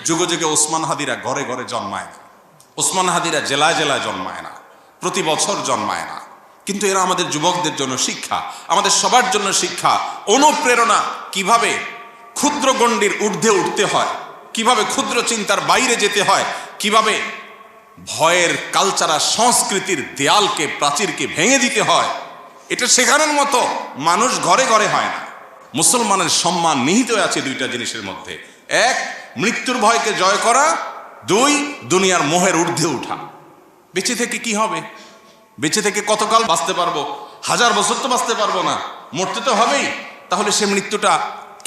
যুগে যুগে ওসমান হাদিরা ঘরে ঘরে জন্মায় না, ওসমান হাদিরা জেলায় জেলায় জন্মায় না, প্রতি বছর জন্মায় না। কিন্তু এরা আমাদের যুবকদের জন্য শিক্ষা, আমাদের সবার জন্য শিক্ষা, অনুপ্রেরণা, কিভাবে ক্ষুদ্র গণ্ডির ঊর্ধ্বে উঠতে হয়, কিভাবে ক্ষুদ্র চিন্তার বাইরে যেতে হয়, কিভাবে ভয়ের কালচারাল সংস্কৃতির দেয়ালকে, প্রাচীরকে ভেঙে দিতে হয়। এটা শেখানোর মতো মানুষ ঘরে ঘরে হয় না। মুসলমানের সম্মান নিহিত আছে দুইটা জিনিসের মধ্যে: এক, মৃত্যুর ভয়কে জয় করা; দুই, দুনিয়ার মোহের ঊর্ধ্বে উঠা। বেঁচে থেকে কি হবে? বেঁচে থেকে কতকাল বাঁচতে পারবো? 1000 বছর তো বাঁচতে পারবো না, মরতে তো হবেই। তাহলে সে মৃত্যুটা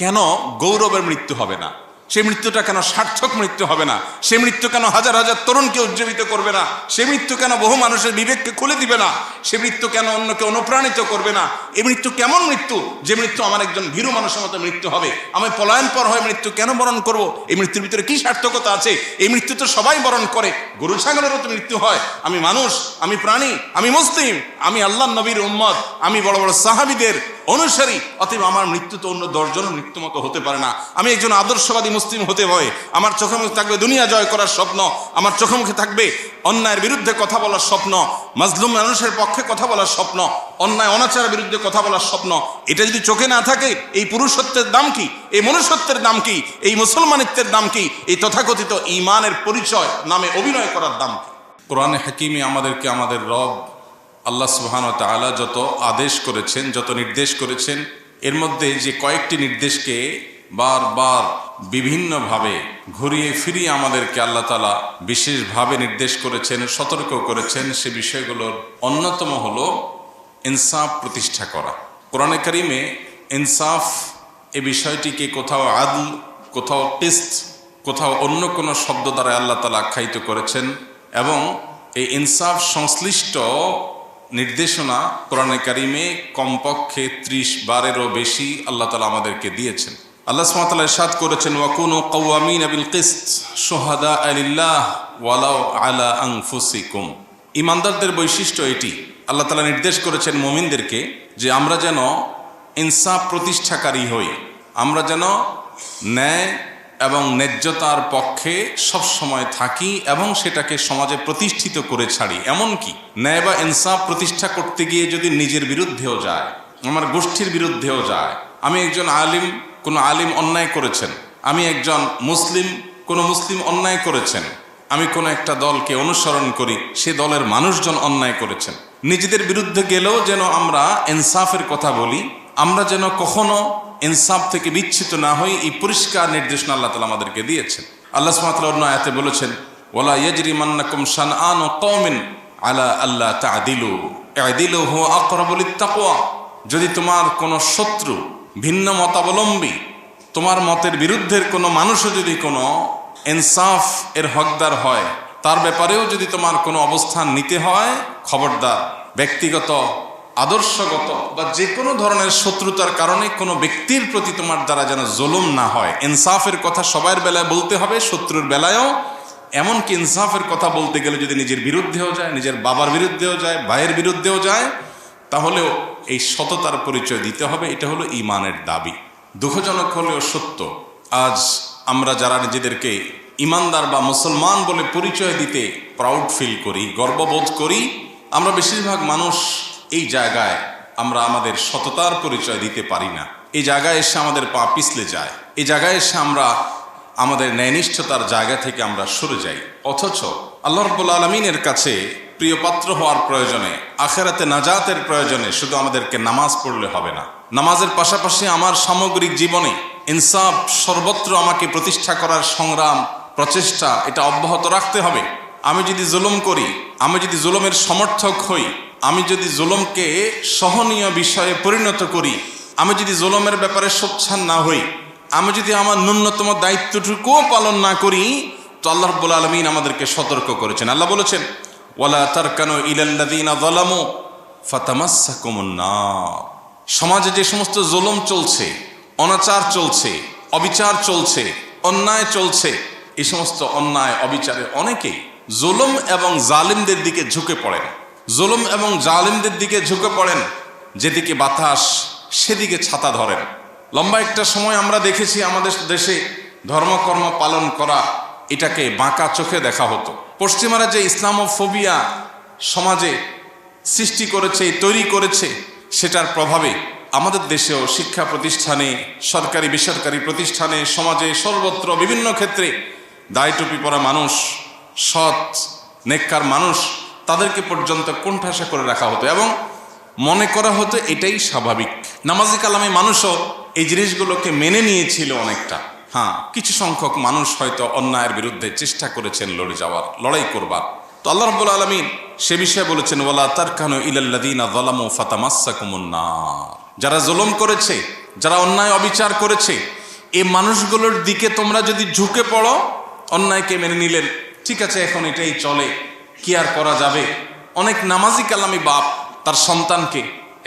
কেন গৌরবের মৃত্যু হবে না? সে মৃত্যুটা কেন সার্থক মৃত্যু হবে না? সে মৃত্যু কেন হাজার হাজার তরুণকে উজ্জীবিত করবে না? সে মৃত্যু কেন বহু মানুষের বিবেককে খুলে দিবে না? সে মৃত্যু কেন অন্যকে অনুপ্রাণিত করবে না? এই মৃত্যু কেমন মৃত্যু? যে মৃত্যু আমার একজন ভীরু মানুষের মতো মৃত্যু হবে। আমি পলায়নপর হয়ে মৃত্যু কেন বরণ করব? এই মৃত্যুর ভিতরে কি সার্থকতা আছে? এই মৃত্যু তো সবাই বরণ করে, গরু ছাগলেরও তো মৃত্যু হয়। আমি মানুষ, আমি প্রাণী, আমি মুসলিম, আমি আল্লাহর নবীর উম্মত, আমি বড় বড় সাহাবীদের অনুসারী। অতএব আমার মৃত্যু তো অন্য 10 জনের মৃত্যু মতো হতে পারে না। আমি একজন আদর্শবাদী মুসলিম হতে হয়। আমার চোখে মুখে থাকবে দুনিয়া জয় করার স্বপ্ন, আমার চোখে মুখে থাকবে অন্যায়ের বিরুদ্ধে কথা বলার স্বপ্ন, মাজলুম মানুষের পক্ষে কথা বলার স্বপ্ন, অন্যায় অনাচারের বিরুদ্ধে কথা বলার স্বপ্ন। এটা যদি চোখে না থাকে, এই পুরুষত্বের দাম কি? এই মনুষ্যত্বের দাম কি? এই মুসলমানিত্বের দাম কি? এই তথাকথিত ঈমানের পরিচয় নামে অভিনয় করার দাম কি? কোরআনে হাকিমে আমাদেরকে আমাদের রব আল্লাহ সুবহানাহু ওয়া তাআলা যত আদেশ করেছেন, যত নির্দেশ করেছেন, এর মধ্যে যে কয়েকটি নির্দেশকে বারবার বিভিন্নভাবে ঘুরিয়ে ফিরিয়ে আমাদেরকে আল্লাহ তাআলা বিশেষভাবে নির্দেশ করেছেন, সতর্ক করেছেন, সে বিষয়গুলোর অন্যতম হলো ইনসাফ প্রতিষ্ঠা করা। কোরআনে কারিমে ইনসাফ এ বিষয়টিকে কোথাও আদল, কোথাও কিসত, কোথাও অন্য কোনো শব্দ দ্বারা আল্লাহ তাআলা আখ্যায়িত করেছেন। এবং এই ইনসাফ সংশ্লিষ্ট নির্দেশনা কোরআনে কারিমে কমপক্ষে 30 বারেরও বেশি আল্লাহ তাআলা আমাদেরকে দিয়েছেন। আল্লাহ সুবহানাহু ওয়া তাআলা ইরশাদ করেছেন, ওয়াকুনু কাওয়ামিনা বিল কিসত শুহাদাআ লিল্লাহ ওয়ালাউ আলা আনফুসিকুম। ঈমানদারদের বৈশিষ্ট্য এটি। আল্লাহ তাআলা নির্দেশ করেছেন মুমিনদেরকে যে আমরা যেন ইনসাফ প্রতিষ্ঠাকারী হই, আমরা যেন ন্যায় এবং ন্যায্যতার পক্ষে সব সময় থাকি এবং সেটাকে সমাজে প্রতিষ্ঠিত করে ছাড়ি। এমনকি ন্যায় বা ইনসাফ প্রতিষ্ঠা করতে গিয়ে যদি নিজের বিরুদ্ধেও যায়, আমার গোষ্ঠীর বিরুদ্ধেও যায়, আমি একজন আলিম, কোনো আলিম অন্যায় করেছেন, আমি একজন মুসলিম, কোনো মুসলিম অন্যায় করেছেন, আমি কোনো একটা দলকে অনুসরণ করি, সে দলের মানুষজন অন্যায় করেছেন, নিজেদের বিরুদ্ধে গেলেও যেন আমরা ইনসাফের কথা বলি, আমরা যেন কখনো ইনসাফ থেকে বিচ্ছিত না হই। এই পরিষ্কার নির্দেশনা আল্লাহ তাআলা আমাদেরকে দিয়েছেন। আল্লাহ সুবহানাহু ওয়া তাআলা অন্য আয়াতে বলেছেন, ওয়ালা ইয়াজরিমান্নাকুম শানআনু কওমিন আলা আল্লা তা'দিলু ই'দিলু হুয়া আকরাবু লিত-তাকওয়া। যদি তোমার কোনো শত্রু, ভিন্ন মতাবলম্বী, তোমার মতের বিরুদ্ধের কোনো মানুষও যদি কোনো ইনসাফ এর হকদার হয়, তার ব্যাপারেও যদি তোমার কোনো অবস্থান নিতে হয়, খবরদার ব্যক্তিগত, আদর্শগত বা যে কোনো ধরনের শত্রুতার কারণে কোনো ব্যক্তির প্রতি তোমার দ্বারা যেন জুলুম না হয়। ইনসাফের কথা সবার বেলায় বলতে হবে, শত্রুর বেলায়ও। এমনকি ইনসাফের কথা বলতে গেলে যদি নিজের বিরুদ্ধেও যায়, নিজের বাবার বিরুদ্ধেও যায়, ভাইয়ের বিরুদ্ধেও যায়, তাহলেও এই সততার পরিচয় দিতে হবে। এটা হলো ঈমানের দাবি। দুঃখজনক হলেও সত্য, আজ আমরা যারা নিজেদেরকে ঈমানদার বা মুসলমান বলে পরিচয় দিতে প্রাউড ফিল করি, গর্ববোধ করি, আমরা বেশিরভাগ মানুষ এই জায়গায় আমরা আমাদের সততার পরিচয় দিতে পারি না। এই জায়গায় এসে আমাদের পা পিছলে যায়, এই জায়গায় এসে আমরা আমাদের ন্যায়নিষ্ঠতার জায়গা থেকে আমরা সরে যাই। অথচ আল্লাহ রাব্বুল আলামিনের কাছে প্রিয় পাত্র হওয়ার প্রয়োজনে, আখিরাতে নাজাতের প্রয়োজনে শুধু আমাদেরকে নামাজ পড়লে হবে না। নামাজের পাশাপাশি আমার সামগ্রিক জীবনে ইনসাফ সর্বত্র আমাকে প্রতিষ্ঠা করার সংগ্রাম, প্রচেষ্টা, এটা অব্যাহত রাখতে হবে। আমি যদি জুলুম করি, আমি যদি জুলুমের সমর্থক হই, আমি যদি জুলুমকে সহনীয় বিষয়ে পরিণত করি, আমি যদি জুলুমের ব্যাপারে সোচ্চার না হই, আমি যদি আমার ন্যূনতম দায়িত্বটুকুও পালন না করি, তো আল্লাহ রাব্বুল আলামিন আমাদেরকে সতর্ক করেছেন। আল্লাহ বলেছেন, ওয়ালা তারকানু ইলাল্লাযীনা যালামু ফাতামাসসাকুমুন নার। সমাজে যে সমস্ত জুলুম চলছে, অনাচার চলছে, অবিচার চলছে, অন্যায় চলছে, এই সমস্ত অন্যায় অবিচারে অনেকেই জুলুম এবং জালিমদের দিকে ঝুঁকে পড়েন। জুলুম এবং জালিমদের দিকে ঝুঁকে পড়েন, যেদিকে বাতাস সেদিকে ছাতা ধরেন। লম্বা একটা সময় আমরা দেখেছি আমাদের দেশে ধর্মকর্ম পালন করা এটাকে বাঁকা চোখে দেখা হতো। পশ্চিমারা যে ইসলামোফোবিয়া সমাজে সৃষ্টি করেছে, তৈরি করেছে, সেটার প্রভাবে আমাদের দেশেও শিক্ষা প্রতিষ্ঠানে, সরকারি বেসরকারি প্রতিষ্ঠানে, সমাজে সর্বত্র বিভিন্ন ক্ষেত্রে দাড়ি টুপি পরা মানুষ, সৎ নেককার মানুষ, তাদেরকে পর্যন্ত কোণঠাসা করে রাখা হতো এবং মনে করা হতো এটাই স্বাভাবিক। নামাজি কালামে মানুষও এই জিনিসগুলোকে মেনে নিয়েছিল অনেকটা। হ্যাঁ, কিছু সংখ্যক মানুষ হয়তো অন্যায়ের বিরুদ্ধে চেষ্টা করেছেন লড়াই করবার। তো আল্লাহ রাব্বুল আলামিন সে বিষয়ে বলেছেন, ওয়ালা তারকানু ইলাল্লাযীনা যালামু ফাতামাসসাকুমুন নার। যারা জুলুম করেছে, যারা অন্যায় অবিচার করেছে, এই মানুষগুলোর দিকে তোমরা যদি ঝুঁকে পড়ো, অন্যায়কে মেনে নিলেন, ঠিক আছে এখন এটাই চলে, কি আর করা যাবে। অনেক নামাজি কালামি বাপ তার সন্তানকে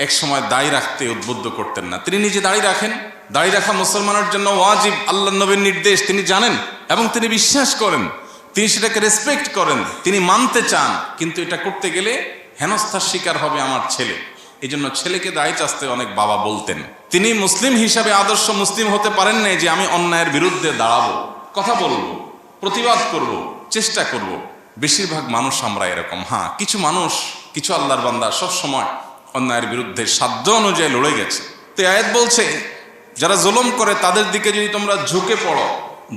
এক সময় দাড়ি রাখতে উদ্বুদ্ধ করতেন না। তিনি নিজে দাড়ি রাখেন, দাড়ি রাখা মুসলমানের জন্য ওয়াজিব, আল্লাহ নবীর নির্দেশ তিনি জানেন এবং তিনি বিশ্বাস করেন, তিনি সেটাকে রেসপেক্ট করেন, তিনি মানতে চান। কিন্তু এটা করতে গেলে হেনস্থার শিকার হবে আমার ছেলে। এই জন্য ছেলেকে দাড়ি চাচতে অনেক বাবা বলতেন। তিনি মুসলিম হিসাবে আদর্শ মুসলিম হতে পারেন নাই যে আমি অন্যায়ের বিরুদ্ধে দাঁড়াবো, কথা বলবো, প্রতিবাদ করব, চেষ্টা করব। বেশিরভাগ মানুষ আমরা এরকম। হ্যাঁ, কিছু মানুষ, কিছু আল্লাহর বান্দা সব সময় অন্যায়ের বিরুদ্ধে সাধ্য অনুযায়ী লড়ে গেছে। তো আয়াত বলছে যারা জুলুম করে তাদের দিকে যদি তোমরা ঝুঁকে পড়ো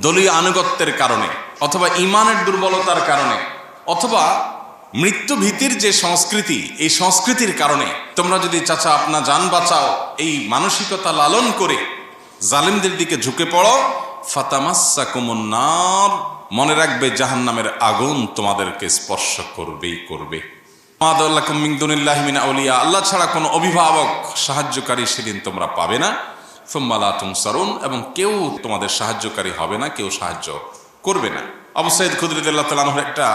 দলীয় আনুগত্যের কারণে, অথবা ইমানের দুর্বলতার কারণে, অথবা মৃত্যু ভীতির যে সংস্কৃতি, এই সংস্কৃতির কারণে তোমরা যদি চাচা আপনা জান বাঁচাও এই মানসিকতা লালন করে জালিমদের দিকে ঝুঁকে পড়ো, ফাতামাসসাকুমুন নার, মনে রাখবে জাহান্নামের আগুন তোমাদেরকে স্পর্শ করবেই করবে। মাদাল্লাকুম মিন দুনিল্লাহি মিন আউলিয়া, আল্লাহ ছাড়া কোনো অভিভাবক সাহায্যকারী সেদিন তোমরা পাবে না। সুম্মা লা তুনসারুন, এবং কেউ তোমাদের সাহায্যকারী হবে না, কেউ সাহায্য করবে না। আবু সাঈদ খুদরী রাদিয়াল্লাহু তাআলা আনহুর একটা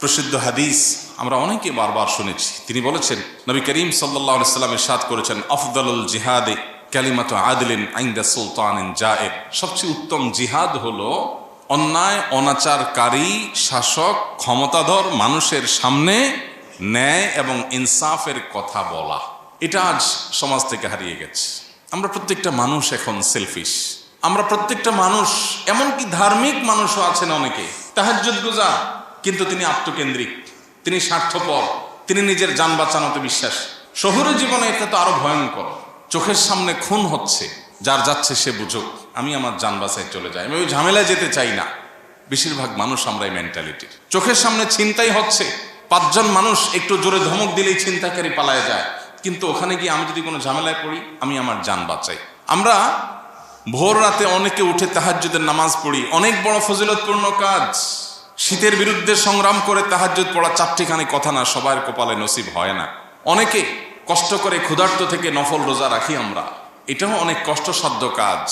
প্রসিদ্ধ হাদিস আমরা অনেকে বারবার শুনেছি। তিনি বলেছেন, নবী করিম সাল্লাল্লাহু আলাইহি ওয়াসাল্লাম ইরশাদ করেছেন, আফদালুল জিহাদে কালিমাতু আদলিন ইনদা সুলতানিন জায়ের। সবচেয়ে উত্তম জিহাদ হলো অন্যায় অনাচারকারী শাসক ক্ষমতাধর মানুষের সামনে ন্যায় এবং ইনসাফের কথা বলা। এটা আজ সমাজ থেকে হারিয়ে গেছে। আমরা প্রত্যেকটা মানুষ এখন সেলফিশ। আমরা প্রত্যেকটা মানুষ, এমনকি ধার্মিক মানুষও আছেন অনেকে তাহাজ্জুদ গুজার, কিন্তু তিনি আত্মকেন্দ্রিক, তিনি স্বার্থপর, তিনি নিজের যান বাঁচানোতে বিশ্বাস। শহুরে জীবনে এটা তো আরো ভয়ঙ্কর। চোখের সামনে খুন হচ্ছে, যার যাচ্ছে সে বুঝুক, আমি আমার যান বাঁচায় চলে যাই, আমি ওই ঝামেলায় যেতে চাই না। বেশিরভাগ মানুষ আমরা এই মেন্টালিটির। চোখের সামনে ছিনতাই হচ্ছে, 5 জন মানুষ একটু জোরে ধমক দিলেই ছিনতাইকারী পালায় যায়, কিন্তু ওখানে গিয়ে আমি যদি কোনো ঝামেলায় পড়ি, আমি আমার যান বাঁচাই। আমরা ভোর রাতে অনেকে উঠে তাহাজ্জুদের নামাজ পড়ি, অনেক বড় ফজিলতপূর্ণ কাজ। শীতের বিরুদ্ধে সংগ্রাম করে তাহাজ্জুদ পড়া 4টিখানি কথা না, সবার কপালে নসিব হয় না। অনেকে কষ্ট করে ক্ষুধার্ত থেকে নফল রোজা রাখি আমরা, এটাও অনেক কষ্টসাধ্য কাজ।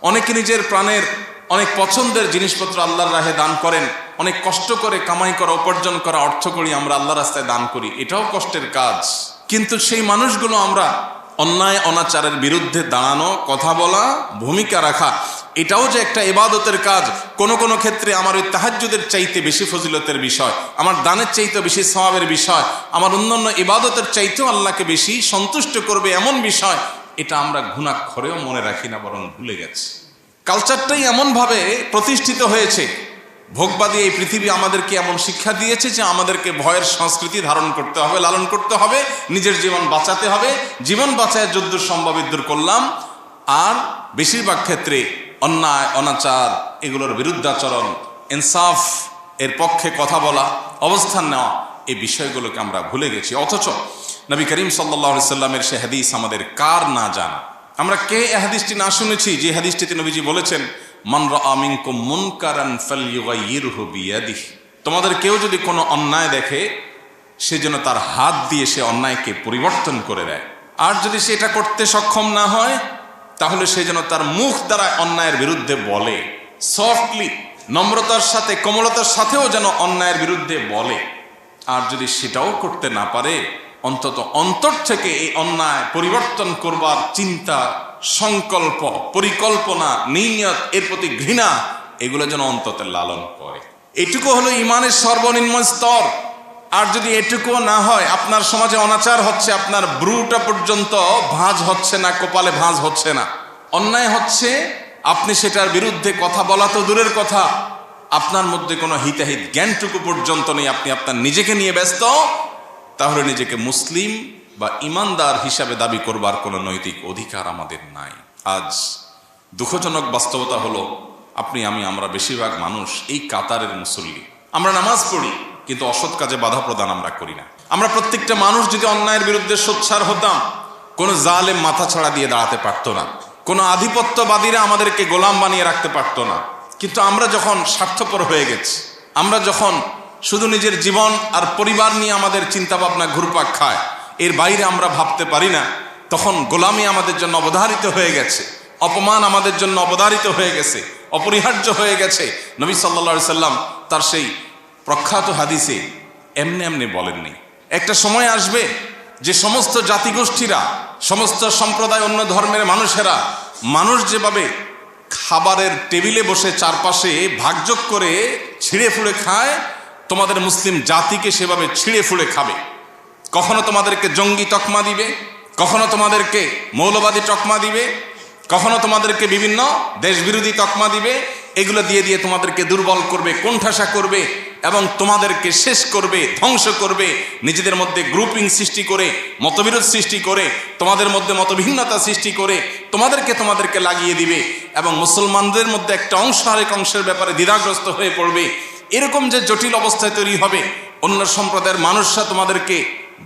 অনেকে নিজের প্রাণের অনেক পছন্দের জিনিসপত্র আল্লাহর রাহে দান করেন, অনেক কষ্ট করে কামাই করা, উপার্জন করা অর্থ করি আমরা আল্লাহর রাস্তায় দান করি, এটাও কষ্টের কাজ। কিন্তু সেই মানুষগুলো আমরা অন্যায় অনাচারের বিরুদ্ধে দাঁড়ানো, কথা বলা, ভূমিকা রাখা, এটাও যে একটা ইবাদতের কাজ। কোনো কোনো ক্ষেত্রে আমার ওই তাহাজ্জুদের চাইতে বেশি ফজিলতের বিষয়, আমার দানের চাইতে বেশি সওয়াবের বিষয়, আমার অন্যান্য ইবাদতের চাইতেও আল্লাহকে বেশি সন্তুষ্ট করবে এমন বিষয়, এটা আমরা ঘুণাক্ষরেও মনে রাখি না, বরং ভুলে গেছি। কালচারটাই এমনভাবে প্রতিষ্ঠিত হয়েছে, ভোগবাদী এই পৃথিবী আমাদেরকে এমন শিক্ষা দিয়েছে যে আমাদেরকে ভয়ের সংস্কৃতি ধারণ করতে হবে, লালন করতে হবে, নিজের জীবন বাঁচাতে হবে। জীবন বাঁচায় যদ্দূর সম্ভব ইদ্দূর করলাম। আর বেশিরভাগ ক্ষেত্রে অন্যায় অনাচার এগুলোর বিরুদ্ধাচরণ, ইনসাফ এর পক্ষে কথা বলা, অবস্থান নেওয়া, এই বিষয়গুলোকে আমরা ভুলে গেছি। অথচ নবী করিম সাল্লাল্লাহু আলাইহি সাল্লামের সে হাদিস আমাদের কার না জানা। আমরা কে এই হাদিসটি না শুনেছি, যে হাদিসটিতে নবীজি বলেছেন, মান রাআ মিনকুম মুনকারান ফালইয়ুগাইয়িরহু বিয়াদিহি, তোমাদের কেউ যদি কোনো অন্যায় দেখে, সে যেন তার হাত দিয়ে সে অন্যায়কে পরিবর্তন করে দেয়। আর যদি সেটা করতে সক্ষম না হয়, তাহলে সে যেন তার মুখ দ্বারা অন্যায়ের বিরুদ্ধে বলে, সফটলি, নম্রতার সাথে, কোমলতার সাথেও যেন অন্যায়ের বিরুদ্ধে বলে। আর যদি সেটাও করতে না পারে, অন্তত অন্তর থেকে এই অন্যায় পরিবর্তন করবার চিন্তা, সংকল্প, পরিকল্পনা, নিয়ত, এর প্রতি ঘৃণা, এগুলো যেন অন্তত লালন করে। এটুকু হলো ইমানের সর্বনিম্ন স্তর। আর যদি এটুকুও না হয়, আপনার সমাজে অনাচার হচ্ছে, আপনার ব্রুটা পর্যন্ত ভাঁজ হচ্ছে না, কপালে ভাঁজ হচ্ছে না, অন্যায় হচ্ছে, আপনি সেটার বিরুদ্ধে কথা বলা তো দূরের কথা, আপনার মধ্যে কোনো হিতাহিত জ্ঞানটুকু পর্যন্ত নেই, আপনি আপনার নিজেকে নিয়ে ব্যস্ত, তাহলে নিজেকে মুসলিম বা ইমানদার হিসাবে দাবি করবার কোনো নৈতিক অধিকার আমাদের নাই। আজ দুঃখজনক বাস্তবতা হলো আমরা বেশিরভাগ মানুষ এই কাতারের মুসল্লি। আমরা নামাজ পড়ি কিন্তু অসৎ কাজে বাধা প্রদান আমরা করি না। আমরা প্রত্যেকটা মানুষ যদি অন্যায়ের বিরুদ্ধে সোচ্চার হতাম, কোনো জালেম মাথা ছাড়া দিয়ে দাঁড়াতে পারতো না, কোনো আধিপত্যবাদীরা আমাদেরকে গোলাম বানিয়ে রাখতে পারতো না। কিন্তু আমরা যখন স্বার্থপর হয়ে গেছি, আমরা যখন শুধু নিজের জীবন আর পরিবার নিয়ে আমাদের চিন্তা ভাবনা ঘুরপাক খায়, এর বাইরে আমরা ভাবতে পারি না, তখন গোলামি আমাদের জন্য অবধারিত হয়ে গেছে, অপমান আমাদের জন্য অবধারিত হয়ে গেছে, অপরিহার্য হয়ে গেছে। নবী সাল্লাল্লাহু আলাইহি সাল্লাম তার সেই প্রখ্যাত হাদিসে এমনি এমনি বলেননি। একটা সময় আসবে যে সমস্ত জাতিগোষ্ঠীরা, সমস্ত সম্প্রদায়, অন্য ধর্মের মানুষেরা, মানুষ যেভাবে খাবারের টেবিলে বসে চারপাশে ভাগযোগ করে ছিঁড়ে ফুড়ে খায়, তোমাদের মুসলিম জাতিকে সেভাবে ছিঁড়ে ফুড়ে খাবে। কখনো তোমাদেরকে জঙ্গি তকমা দিবে, কখনো তোমাদেরকে মৌলবাদী তকমা দিবে, কখনো তোমাদেরকে বিভিন্ন দেশবিরোধী তকমা দিবে। এগুলো দিয়ে দিয়ে তোমাদেরকে দুর্বল করবে, কোণঠাসা করবে এবং তোমাদেরকে শেষ করবে, ধ্বংস করবে। নিজেদের মধ্যে গ্রুপিং সৃষ্টি করে, মতবিরোধ সৃষ্টি করে, তোমাদের মধ্যে মতভিন্নতা সৃষ্টি করে তোমাদেরকে লাগিয়ে দিবে এবং মুসলমানদের মধ্যে একটা অংশ আরেক অংশের ব্যাপারে দ্বিধাগ্রস্ত হয়ে পড়বে। এরকম যে জটিল অবস্থায় তৈরি হবে, অন্য সম্প্রদায়ের মানুষরা তোমাদেরকে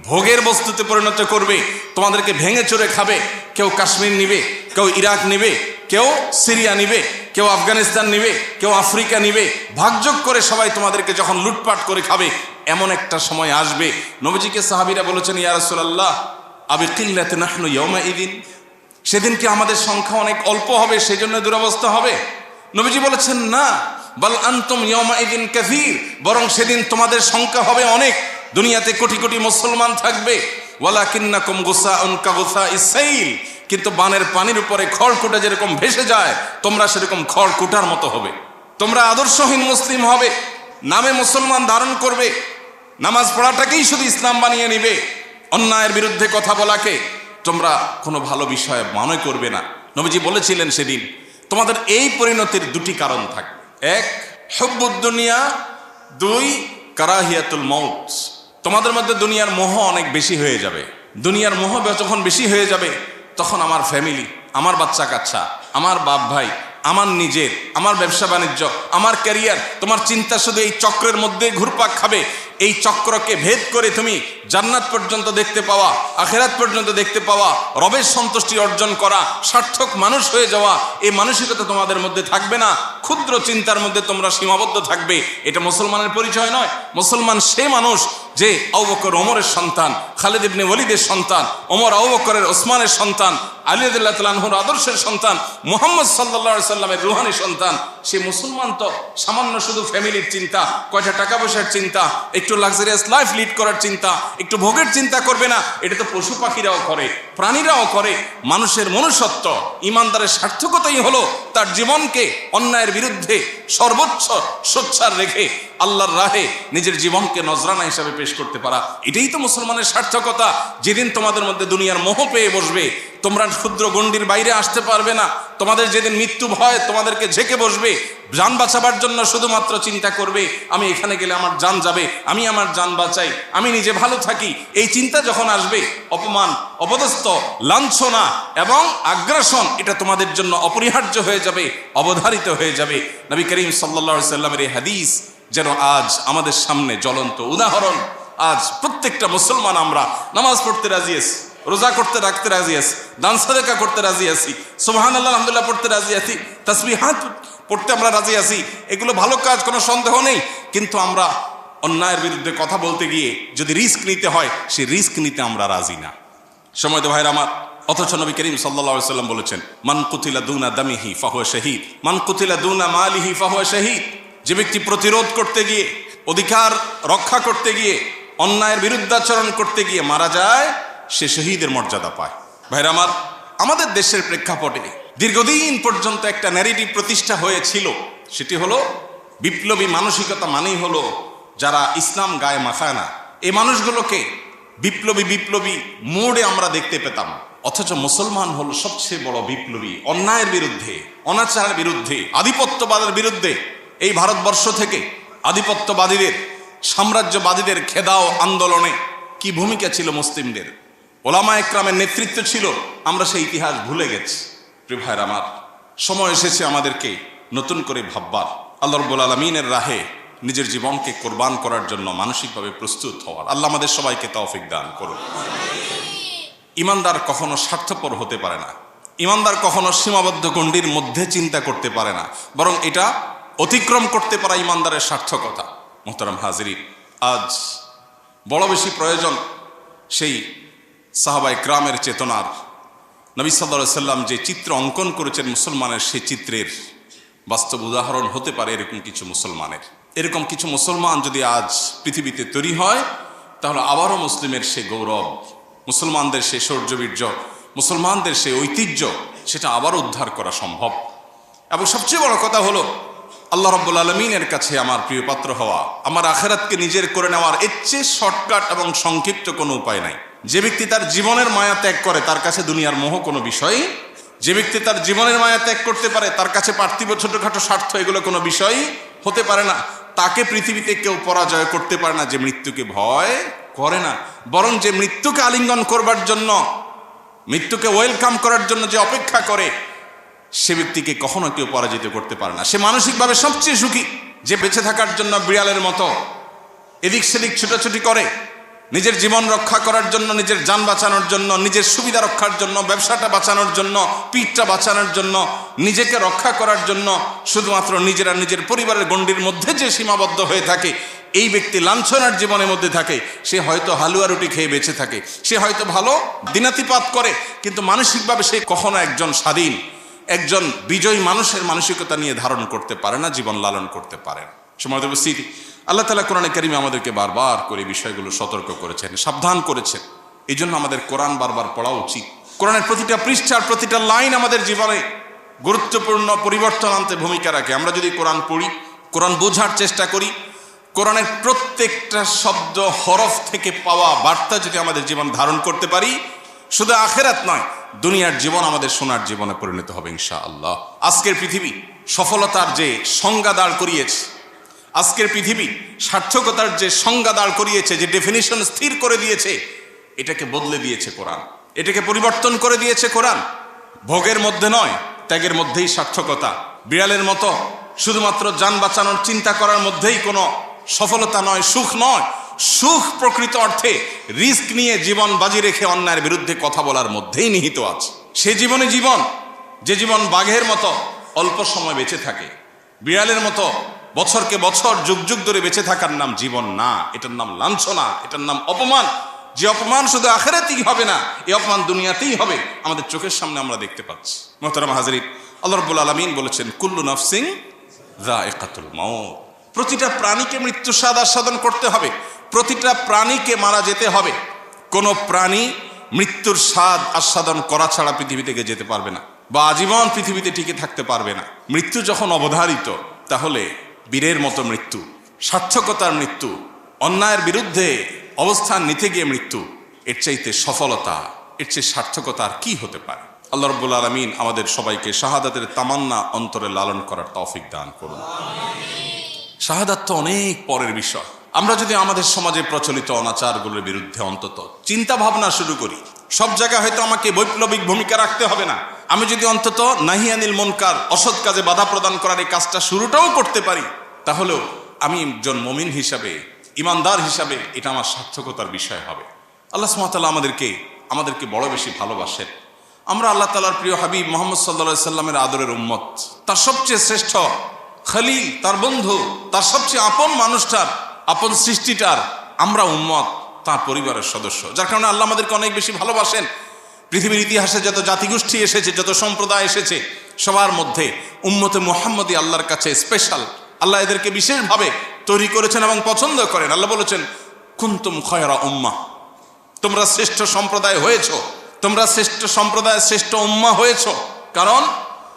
ভোগের বস্তুতে পরিণত করবে, তোমাদেরকে ভেঙে চড়ে খাবে। কেউ কাশ্মীর নিবে, কেউ ইরাক নিবে, কেউ সিরিয়া নিবে, কেউ আফগানিস্তান নিবে, কেউ আফ্রিকা নিবে। ভাগযোগ করে সবাই তোমাদেরকে যখন লুটপাট করে খাবে, এমন একটা সময় আসবে। নবীজিকে সাহাবীরা বলেছেন, ইয়া রাসূলুল্লাহ আবি কিল্লাতি নাহনু ইয়াউমাইদিন, সেদিন কি আমাদের সংখ্যা অনেক অল্প হবে, সেজন্য দুরবস্থা হবে? নবীজি বলেছেন, না, বাল আনতুম ইয়াউমাইদিন কাসীর, বরং সেদিন তোমাদের সংখ্যা হবে অনেক। দুনিয়াতে কোটি কোটি মুসলমান থাকবে, ওয়ালাকিন্নাকুম গুসাউন কাগুসাইস সাইল, কিন্তু বানের পানির উপরে খড়কুটা যেরকম ভেসে যায়, তোমরা সেরকম খড়কুটার মতো হবে। তোমরা আদর্শহীন মুসলিম হবে, নামে মুসলমান ধারণ করবে, নামাজ পড়াটাকেই শুধু ইসলাম বানিয়ে নিবে, অন্যায়ের বিরুদ্ধে কথা বলাকে তোমরা কোনো ভালো বিষয় মনে করবে না। নবীজি বলেছিলেন সেদিন তোমাদের এই পরিণতির দুটি কারণ থাকবে, এক হুব্বুদ দুনিয়া, দুই কারাহিয়াতুল মউত। তোমাদের মধ্যে দুনিয়ার মোহ অনেক বেশি হয়ে যাবে। দুনিয়ার মোহ যখন বেশি হয়ে যাবে, তখন আমার ফ্যামিলি, আমার বাচ্চা কাচ্চা, আমার বাপ ভাই, আমার নিজের, আমার ব্যবসা বাণিজ্য, আমার ক্যারিয়ার, তোমার চিন্তা শুধু এই চক্রের মধ্যে ঘুরপাক খাবে। এই চক্রকে ভেদ করে তুমি জান্নাত পর্যন্ত দেখতে পাওয়া, আখিরাত পর্যন্ত দেখতে পাওয়া, রবের সন্তুষ্টি অর্জন করা, সার্থক মানুষ হয়ে যাওয়া, এই মানসিকতা তোমাদের মধ্যে থাকবে না। ক্ষুদ্র চিন্তার মধ্যে তোমরা সীমাবদ্ধ থাকবে। এটা মুসলমানের পরিচয় নয়। মুসলমান সে মানুষ যে আবু বকর ওমরের সন্তান, খালিদ ইবনে ওয়ালিদের সন্তান, ওমর আবু বকরের ওসমানের সন্তান, আলী রাদিয়াল্লাহু তাআলা আনহুর আদর্শের সন্তান, মুহাম্মদ সাল্লাল্লাহু আলাইহি সাল্লামের রুহানি সন্তান। সে মুসলমান তো সামান্য শুধু ফ্যামিলির চিন্তা, কয়টা টাকা পয়সার চিন্তা, একটু লাক্সারিয়াস লাইফ লিড করার চিন্তা, একটু ভোগের চিন্তা করবে না। এটা তো পশু পাখিরাও করে, প্রাণীরাও করে। মানুষের মনুষ্যত্ব, ইমানদারের সার্থকতাই হলো তার জীবনকে অন্যায়ের বিরুদ্ধে সর্বোচ্চ সোচ্চার রেখে আল্লাহর রাহে নিজের জীবনকে নজরানা হিসাবে পেশ করতে পারা। এটাই তো মুসলমানের সার্থকতা। যেদিন তোমাদের মধ্যে দুনিয়ার মোহ পেয়ে বসবে, তোমরা ক্ষুদ্র গণ্ডির বাইরে আসতে পারবে না। তোমাদের যেদিন মৃত্যু ভয় তোমাদেরকে ঝেঁকে বসবে, জান বাঁচাবার জন্য শুধুমাত্র চিন্তা করবে, আমি এখানে গেলে আমার জান যাবে, আমি আমার জান বাঁচাই, আমি নিজে ভালো থাকি। এই চিন্তা যখন আসবে, অপমান, অপদস্থ, লাঞ্ছনা এবং আগ্রাসন এটা তোমাদের জন্য অপরিহার্য হয়ে যাবে, অবধারিত হয়ে যাবে। নবী করিম সাল্লাল্লাহু আলাইহি সাল্লামের এই হাদিস যেন আজ আমাদের সামনে জ্বলন্ত উদাহরণ। আজ প্রত্যেকটা মুসলমান আমরা নামাজ পড়তে রাজি আছি, রোজা করতে রাখতে রাজি আছি, দান সাদাকা করতে রাজি আছি, সুবহানাল্লাহ আলহামদুলিল্লাহ পড়তে রাজি আছি, তাসবিহাত পড়তে আমরা রাজি আছি। এগুলো ভালো কাজ, কোনো সন্দেহ নেই। কিন্তু আমরা অন্যায়ের বিরুদ্ধে কথা বলতে গিয়ে যদি রিস্ক নিতে হয়, সেই রিস্ক নিতে আমরা রাজি না। সময় তো ভাইরা আমার, অথচ নবী করিম সাল্লাল্লাহু আলাইহি সাল্লাম বলেছেন, মান কুতিলা দুনা দামিহি ফাহুয়া শাহীদ, মান কুতিলা দুনা মালিহি ফাহুয়া শাহীদ। যে ব্যক্তি প্রতিরোধ করতে গিয়ে, অধিকার রক্ষা করতে গিয়ে, অন্যায়ের বিরুদ্ধাচরণ করতে গিয়ে মারা যায়, সে শহীদের মর্যাদা পায়। ভাইরা আমার, আমাদের দেশের প্রেক্ষাপটে দীর্ঘদিন পর্যন্ত একটা ন্যারেটিভ প্রতিষ্ঠা হয়েছিল। সেটি হলো বিপ্লবী মানসিকতা মানেই হলো যারা ইসলাম গায়ে মাখায় না, এই মানুষগুলোকে বিপ্লবী মোড়ে আমরা দেখতে পেতাম। অথচ মুসলমান হলো সবচেয়ে বড় বিপ্লবী। অন্যায়ের বিরুদ্ধে, অনাচারের বিরুদ্ধে, আধিপত্যবাদের বিরুদ্ধে এই ভারতবর্ষ থেকে আধিপত্যবাদীদের, সাম্রাজ্যবাদীদের খেদাও আন্দোলনে কি ভূমিকা ছিল মুসলিমদের, ওলামা একরামের নেতৃত্ব ছিল, আমরা সেই ইতিহাস ভুলে গেছি। প্রিয় ভাইরা আমার, সময় এসেছে আমাদেরকে নতুন করে ভাববার, আল্লাহ রাব্বুল আলামিনের রাহে নিজের জীবনকে কোরবান করার জন্য মানসিকভাবে প্রস্তুত হওয়ার। আল্লাহ আমাদের সবাইকে তৌফিক দান করুন। ইমানদার কখনো স্বার্থপর হতে পারে না, ইমানদার কখনো সীমাবদ্ধ গণ্ডির মধ্যে চিন্তা করতে পারে না, বরং এটা অতিক্রম করতে পারা ইমানদারের সার্থকতা। মুহতারাম হাজিরিন, আজ বড় বেশি প্রয়োজন সেই সাহাবায়ে কেরামের চেতনার। নবী সাল্লাল্লাহু আলাইহি সাল্লাম যে চিত্র অঙ্কন করেছেন মুসলমানের, সেই চিত্রের বাস্তব উদাহরণ হতে পারে এরকম কিছু মুসলমানের। এরকম কিছু মুসলমান যদি আজ পৃথিবীতে তৈরি হয়, তাহলে আবারও মুসলিমের সে গৌরব, মুসলমানদের সে শৌর্যবীর্য, মুসলমানদের সে ঐতিহ্য, সেটা আবারও উদ্ধার করা সম্ভব। এবং সবচেয়ে বড় কথা হলো, আল্লাহ রাব্বুল আলামিনের কাছে আমার প্রিয় পাত্র হওয়া, আমার আখিরাতকে নিজের করে নেওয়ার এর চেয়ে শর্টকাট এবং সংক্ষিপ্ত কোনো উপায় নাই। যে ব্যক্তি তার জীবনের মায়া ত্যাগ করে, তার কাছে দুনিয়ার মোহ কোনো বিষয়। যে ব্যক্তি তার জীবনের মায়া ত্যাগ করতে পারে, তার কাছে পার্থিব ছোটখাটো স্বার্থ এগুলো কোনো বিষয় হতে পারে না। তাকে পৃথিবীতে কেউ পরাজয় করতে পারে না যে মৃত্যুকে ভয় করে না, বরং যে মৃত্যুকে আলিঙ্গন করবার জন্য, মৃত্যুকে ওয়েলকাম করার জন্য যে অপেক্ষা করে, সে ব্যক্তিকে কখনো কেউ পরাজিত করতে পারে না। সে মানসিকভাবে সবচেয়ে সুখী, যে বেঁচে থাকার জন্য বিড়ালের মতো এদিক সেদিক ছুটাছুটি করে, নিজের জীবন রক্ষা করার জন্য, নিজের যান বাঁচানোর জন্য, নিজের সুবিধা রক্ষার জন্য, ব্যবসাটা বাঁচানোর জন্য, পিঠটা বাঁচানোর জন্য, নিজেকে রক্ষা করার জন্য শুধুমাত্র নিজের আর নিজের পরিবারের গণ্ডির মধ্যে যে সীমাবদ্ধ হয়ে থাকে, এই ব্যক্তি লাঞ্ছনার জীবনের মধ্যে থাকে। সে হয়তো হালুয়া রুটি খেয়ে বেঁচে থাকে, সে হয়তো ভালো দিনাতিপাত করে, কিন্তু মানসিকভাবে সে কখনো একজন স্বাধীন, একজন বিজয়ী মানুষের মানসিকতা নিয়ে ধারণ করতে পারে না, জীবন লালন করতে পারে না। সম্মানিত উপস্থিতি, আল্লাহ তাআলা কোরআনে কারিমে আমাদেরকে বারবার করে বিষয়গুলো সতর্ক করেছেন, সাবধান করেছেন। এই জন্য আমাদের কোরআন বারবার পড়া উচিত। কোরআনের প্রতিটা পৃষ্ঠার প্রতিটা লাইন আমাদের জীবনে গুরুত্বপূর্ণ পরিবর্তন আনতে ভূমিকা রাখে। আমরা যদি কোরআন পড়ি, কোরআন বোঝার চেষ্টা করি, কোরআনের প্রত্যেকটা শব্দ হরফ থেকে পাওয়া বার্তা যদি আমাদের জীবন ধারণ করতে পারি, শুধু আখিরাত নয়, দুনিয়ার জীবন আমাদের সোনার জীবনে পরিণত হবে ইনশাআল্লাহ। আজকের পৃথিবী সফলতার যে সংজ্ঞা দাঁড় করিয়েছে, আজকের পৃথিবী সার্থকতার যে সংজ্ঞা দাঁড় করিয়েছে, যে ডেফিনিশন স্থির করে দিয়েছে, এটাকে বদলে দিয়েছে কোরআন, এটাকে পরিবর্তন করে দিয়েছে কোরআন। ভোগের মধ্যে নয়, ত্যাগের মধ্যেই সার্থকতা। বিড়ালের মতো শুধুমাত্র যান বাঁচানোর চিন্তা করার মধ্যেই কোনো সফলতা নয়, সুখ নয়। সুখ প্রকৃত অর্থে রিস্ক নিয়ে জীবন বাজি রেখে অন্যায়ের বিরুদ্ধে কথা বলার মধ্যেই নিহিত আছে। সে জীবনে জীবন, যে জীবন বাঘের মতো অল্প সময় বেঁচে থাকে, বিড়ালের মতো বছরকে বছর যুগ যুগ ধরে বেঁচে থাকার নাম জীবন না, এটার নাম লাঞ্ছনা, এটার নাম অপমান। যে অপমান শুধু আখিরাতেই হবে না, এই অপমান দুনিয়াতেই হবে, আমাদের চোখের সামনে আমরা দেখতে পাচ্ছি। মুহতারাম হাজিরিন, আল্লাহ রাব্বুল আলামিন বলেছেন, কুল্লু নাফসিন যায়িকাতুল মাউত। প্রতিটা প্রাণীকে মৃত্যু স্বাদ আস্বাদন করতে হবে, প্রতিটা প্রাণীকে মারা যেতে হবে। কোনো প্রাণী মৃত্যুর স্বাদ আস্বাদন করা ছাড়া পৃথিবী থেকে যেতে পারবে না, বা আজীবন পৃথিবীতে টিকে থাকতে পারবে না। মৃত্যু যখন অবধারিত, তাহলে বীরের মতো মৃত্যু, সার্থকতার মৃত্যু, অন্যায়ের বিরুদ্ধে অবস্থান নিতে গিয়ে মৃত্যু, এর চাইতে সফলতা, এর চেয়ে সার্থকতা আর কি হতে পারে? আল্লাহ রাব্বুল আলামিন আমাদের সবাইকে শাহাদাতের তামান্না অন্তরে লালন করার তৌফিক দান করুন। শাহাদাত তো অনেক পরের বিষয়। আমরা যদি আমাদের সমাজে প্রচলিত অনাচারগুলোর বিরুদ্ধে অন্তত চিন্তা ভাবনা শুরু করি, সব জায়গায় হয়তো আমাকে বৈপ্লবিক ভূমিকা রাখতে হবে না, আমি যদি অন্তত নাহি আনিল মুনকার, অসৎ কাজে বাধা প্রদান করার এই কাজটা শুরুটাও করতে পারি, তাহলেও আমি একজন মুমিন হিসাবে, ইমানদার হিসাবে এটা আমার সার্থকতার বিষয় হবে। আল্লাহ সুবহানাহু ওয়া তাআলা আমাদেরকে বড় বেশি ভালোবাসেন। আমরা আল্লাহ তাআলার প্রিয় হাবিব মুহাম্মদ সাল্লাল্লাহু আলাইহি সাল্লামের আদরের উম্মত, তার সবচেয়ে শ্রেষ্ঠ খলিল, তার বন্ধু, তার সবচেয়ে আপন মানুষটার, আপন সৃষ্টিটার আমরা উম্মত, তার পরিবারের সদস্য, যার কারণে আল্লাহ আমাদেরকে অনেক বেশি ভালোবাসেন। পৃথিবীর ইতিহাসে যত জাতিগোষ্ঠী এসেছে, যত সম্প্রদায় এসেছে, সবার মধ্যে উম্মতে মুহাম্মদী আল্লাহর কাছে স্পেশাল। আল্লাহ এদেরকে বিশেষভাবে তৈরি করেছেন এবং পছন্দ করেন। আল্লাহ বলেছেন, কুনতুম খায়রা উম্মাহ, তোমরা শ্রেষ্ঠ সম্প্রদায় হয়েছ, তোমরা শ্রেষ্ঠ সম্প্রদায়, শ্রেষ্ঠ উম্মাহ হয়েছ। কারণ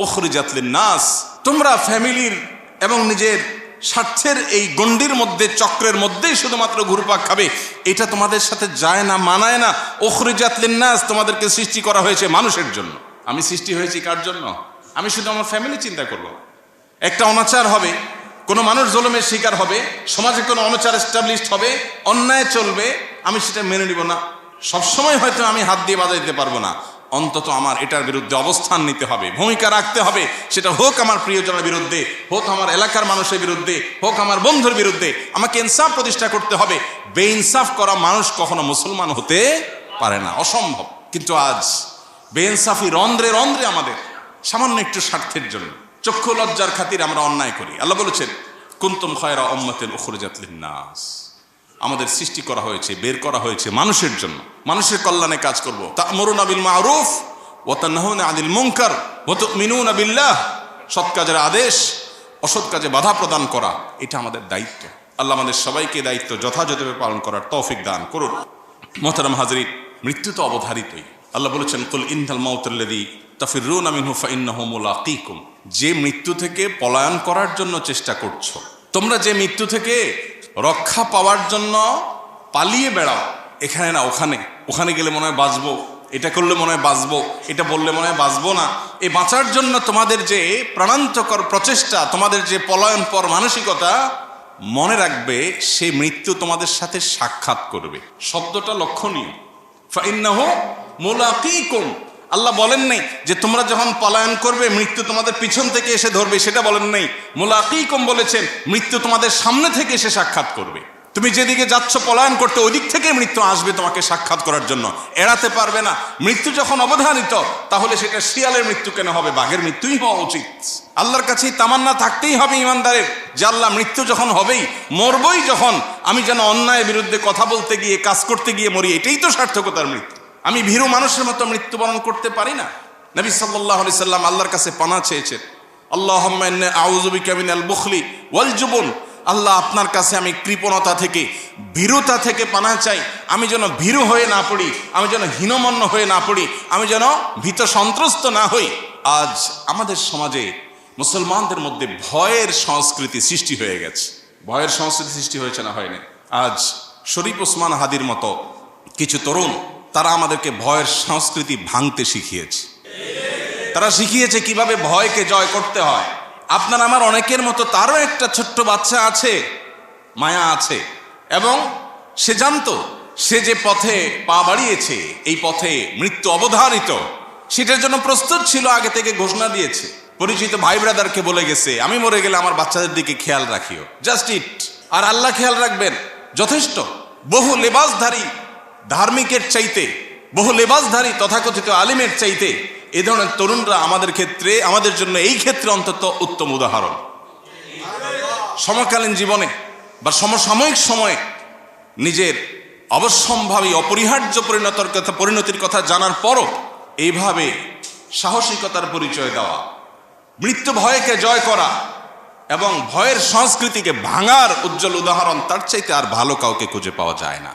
উখরিজাত লিন-নাস, তোমরা ফ্যামিলির এবং নিজের স্বার্থের এই গণ্ডির মধ্যে, চক্রের মধ্যেই শুধুমাত্র ঘুরপাক খাবে, এটা তোমাদের সাথে যায় না, মানায় না। উখরিজাত লিন-নাস, তোমাদেরকে সৃষ্টি করা হয়েছে মানুষের জন্য। আমি সৃষ্টি হয়েছি কার জন্য? আমি শুধু আমার ফ্যামিলি চিন্তা করব। একটা অনাচার হবে, কোনো মানুষ জুলুমের শিকার হবে, সমাজে কোনো অনাচার এস্টাবলিশড হবে, অন্যায় চলবে, আমি সেটা মেনে নিব না। সবসময় হয়তো আমি হাত দিয়ে বাধা দিতে পারবো না, অন্তত আমার এটার বিরুদ্ধে অবস্থান নিতে হবে, ভূমিকা রাখতে হবে। সেটা হোক আমার প্রিয়জনের বিরুদ্ধে, হোক আমার এলাকার মানুষের বিরুদ্ধে, হোক আমার বন্ধুর বিরুদ্ধে, আমাকে ইনসাফ প্রতিষ্ঠা করতে হবে। বেইনসাফ করা মানুষ কখনো মুসলমান হতে পারে না, অসম্ভব। কিন্তু আজ বেইনসাফি রন্ধ্রে রন্ধ্রে আমাদের, সামান্য একটু স্বার্থের জন্য, চক্ষু লজ্জার খাতির আমরা অন্যায় করি। আল্লাহ বলেছেন কুনতুম খায়রা উম্মাতিন উখরিজাত লিন-নাস, আমাদের সৃষ্টি করা হয়েছে, বের করা হয়েছে মানুষের জন্য, মানুষের কল্যাণে কাজ করব। তা'মুরুনা বিল মা'রুফ ওয়া তানহাউনা আনিল মুনকার ওয়া তু'মিনুনা বিল্লাহ, সৎ কাজের আদেশ, অসৎ কাজে বাধা প্রদান করা, এটা আমাদের দায়িত্ব। আল্লাহ আমাদের সবাইকে দায়িত্ব যথাযথভাবে পালন করার তৌফিক দান করুন। মুহতারাম হাজরিন, মৃত্যু তো অবধারিতই। আল্লাহ বলেছেন কুল ইন্নাল মাউতাল্লাযী তাফিরুনা মিনহু ফাইন্নাহু মুলাকীকুম, যে মৃত্যু থেকে পলায়ন করার জন্য চেষ্টা করছো, তোমরা যে মৃত্যু থেকে রক্ষা পাওয়ার জন্য পালিয়ে বেড়াও, এখানে না ওখানে, ওখানে গেলে মনে হয় বাঁচবো, এটা করলে মনে হয় বাঁচবো, এটা বললে মনে হয় বাঁচবো না, এই বাঁচার জন্য তোমাদের যে প্রাণান্তকর প্রচেষ্টা, তোমাদের যে পলায়ন পর মানসিকতা, মনে রাখবে সেই মৃত্যু তোমাদের সাথে সাক্ষাৎ করবে। শব্দটা লক্ষণীয়, ফাইন্নাহু মুলাকীকুম। আল্লাহ বলেন নাই যে তোমরা যখন পলায়ন করবে মৃত্যু তোমাদের পিছন থেকে এসে ধরবে, সেটা বলেন নাই। মুলাকীকুম বলেছেন মৃত্যু তোমাদের সামনে থেকে এসে সাক্ষাৎ করবে। তুমি যেদিকে যাচ্ছ পলায়ন করতে, ওই দিক থেকে মৃত্যু আসবে তোমাকে সাক্ষাৎ করার জন্য, এড়াতে পারবে না। মৃত্যু যখন অবধারিত, তাহলে সেটা শিয়ালের মৃত্যু কেন হবে, বাঘের মৃত্যুই হওয়া উচিত। আল্লাহর কাছেই তামান্না থাকতেই হবে ইমানদারের, যে আল্লাহ মৃত্যু যখন হবেই, মরবই যখন, আমি যেন অন্যায়ের বিরুদ্ধে কথা বলতে গিয়ে, কাজ করতে গিয়ে মরি, এটাই তো সার্থকতার মৃত্যু। আমি ভীরু মানুষের মতো মৃত্যুবরণ করতে পারি না। নবী সাল্লাল্লাহু আলাইহি সাল্লাম আল্লাহর কাছে পানাহ চেয়েছেন, আল্লাহুম্মা ইন্নী আউযু বিকা মিনাল বুখলি ওয়াল জুবন, আল্লাহ আপনার কাছে আমি কৃপণতা থেকে, ভীরুতা থেকে পানাহ চাই। আমি যেন ভীরু হয়ে না পড়ি, আমি যেন হীনমন্য হয়ে না পড়ি, আমি যেন ভীত সন্ত্রস্ত না হই। আজ আমাদের সমাজে মুসলমানদের মধ্যে ভয়ের সংস্কৃতি সৃষ্টি হয়ে গেছে। ভয়ের সংস্কৃতি সৃষ্টি হয়েছে না হয়নি? আজ শরীফ ওসমান হাদির মতো কিছু তরুণ, তারা আমাদেরকে ভয়ের সংস্কৃতি ভাঙতে শিখিয়েছে। তারা শিখিয়েছে কিভাবে ভয়কে জয় করতে হয়। আপনার আমার অনেকের মতো তারও একটা ছোট্ট বাচ্চা আছে, মায়া আছে, এবং সে জানতো সে যে পথে পা বাড়িয়েছে, এই পথে মৃত্যু অবধারিত, সেটার জন্য প্রস্তুত ছিল, আগে থেকে ঘোষণা দিয়েছে, পরিচিত ভাই ব্রাদারকে বলে গেছে, আমি মরে গেলে আমার বাচ্চাদের দিকে খেয়াল রাখিও, জাস্ট ইট, আর আল্লাহ খেয়াল রাখবেন, যথেষ্ট। বহু লেবাসধারী ধার্মিকের চাইতে, বহু লেবাসধারী তথাকথিত আলিমের চাইতে এ ধরনের তরুণরা আমাদের ক্ষেত্রে, আমাদের জন্য এই ক্ষেত্রে অন্তত উত্তম উদাহরণ। সমকালীন জীবনে বা সমসাময়িক সময়ে নিজের অবশ্যম্ভাবী অপরিহার্য পরিণতির কথা জানার পরও এইভাবে সাহসিকতার পরিচয় দেওয়া, মৃত্যু ভয়কে জয় করা এবং ভয়ের সংস্কৃতিকে ভাঙার উজ্জ্বল উদাহরণ তার চাইতে আর ভালো কাউকে খুঁজে পাওয়া যায় না।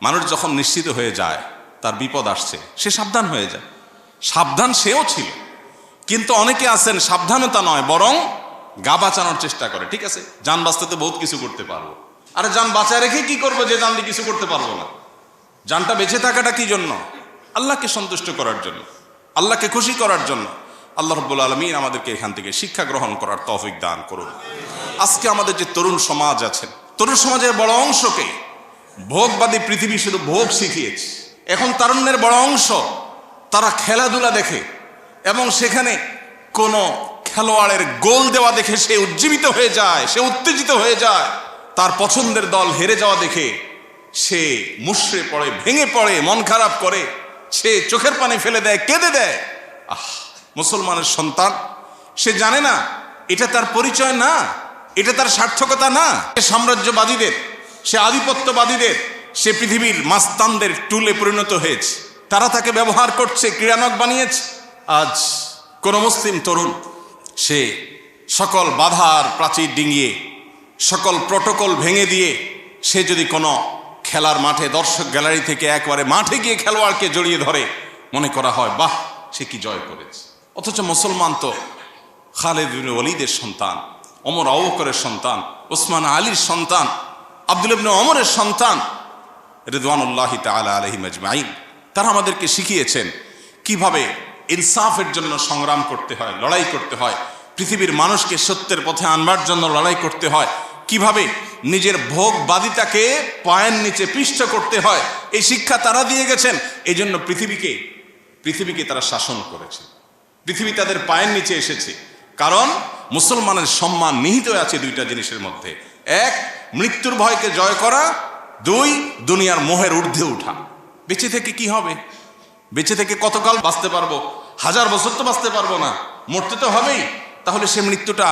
মানুষ যখন নিশ্চিত হয়ে যায় তার বিপদ আসছে, সে সাবধান হয়ে যায়। সাবধান সেও ছিল, কিন্তু অনেকে আছেন সাবধানতা নয় বরং গা বাঁচানোর চেষ্টা করে। ঠিক আছে, জান বাঁচতে তো বহুত কিছু করতে পারবো, আরে জান বাঁচায় রেখে কি করবো যে জান দিয়ে কিছু করতে পারবো না? জানটা বেঁচে থাকাটা কি জন্য? আল্লাহকে সন্তুষ্ট করার জন্য, আল্লাহকে খুশি করার জন্য। আল্লাহ রাব্বুল আলামিন আমাদেরকে এখান থেকে শিক্ষা গ্রহণ করার তৌফিক দান করুন। আজকে আমাদের যে তরুণ সমাজ আছেন, তরুণ সমাজের বড় অংশকে ভোগবাদী পৃথিবী শুধু ভোগ শিখিয়েছে। এখন তারুণ্যের বড় অংশ তারা খেলাধুলা দেখে এবং সেখানে কোনো খেলোয়াড়ের গোল দেওয়া দেখে সে উজ্জীবিত হয়ে যায়, সে উত্তেজিত হয়ে যায়। তার পছন্দের দল হেরে যাওয়া দেখে সে মুষড়ে পড়ে, ভেঙে পড়ে, মন খারাপ করে, সে চোখের পানি ফেলে দেয়, কেঁদে দেয়। মুসলমানের সন্তান, সে জানে না এটা তার পরিচয় না, এটা তার সার্থকতা না। সাম্রাজ্যবাদীদের, সে আধিপত্যবাদীদের, সে পৃথিবীর মাস্তানদের টুলে পরিণত হয়েছে। তারা তাকে ব্যবহার করছে, ক্রীড়ানক বানিয়েছে। আজ কোন মুসলিম তরুণ সে সকল বাধার প্রাচীর ডিঙিয়ে, সকল প্রটোকল ভেঙে দিয়ে সে যদি কোনো খেলার মাঠে দর্শক গ্যালারি থেকে একবারে মাঠে গিয়ে খেলোয়াড়কে জড়িয়ে ধরে, মনে করা হয় বাহ, সে কি জয় করেছে। অথচ মুসলমান তো খালিদ ইবনে ওয়ালিদের সন্তান, ওমর আবু বকরের সন্তান, ওসমান আলীর সন্তান, আব্দুল্লাহ ইবনে ওমরের সন্তান, রিদওয়ানুল্লাহি তাআলা আলাইহিম আজমাইন। তারা আমাদেরকে শিখিয়েছেন কিভাবে ইনসাফের জন্য সংগ্রাম করতে হয়, লড়াই করতে হয়, পৃথিবীর মানুষকে সত্যের পথে আনবার জন্য লড়াই করতে হয়, কিভাবে নিজের ভোগবাদিতাকে পায়ের নিচে পিষ্ট করতে হয়, এই শিক্ষা তারা দিয়ে গেছেন। এই জন্য পৃথিবীকে তারা শাসন করেছে, পৃথিবী তাদের পায়ের নিচে এসেছে। কারণ মুসলমানের সম্মান নিহিত আছে দুইটা জিনিসের মধ্যে: এক, মৃত্যুর ভয়কে জয় করা; দুই, দুনিয়ার মোহের ঊর্ধ্বে ওঠা। বেঁচে থেকে কি হবে? বেঁচে থেকে কতকাল বাঁচতে পারবো? 1000 বছর তো বাঁচতে পারবো না, মরতে তো হবেই। তাহলে সে মৃত্যুটা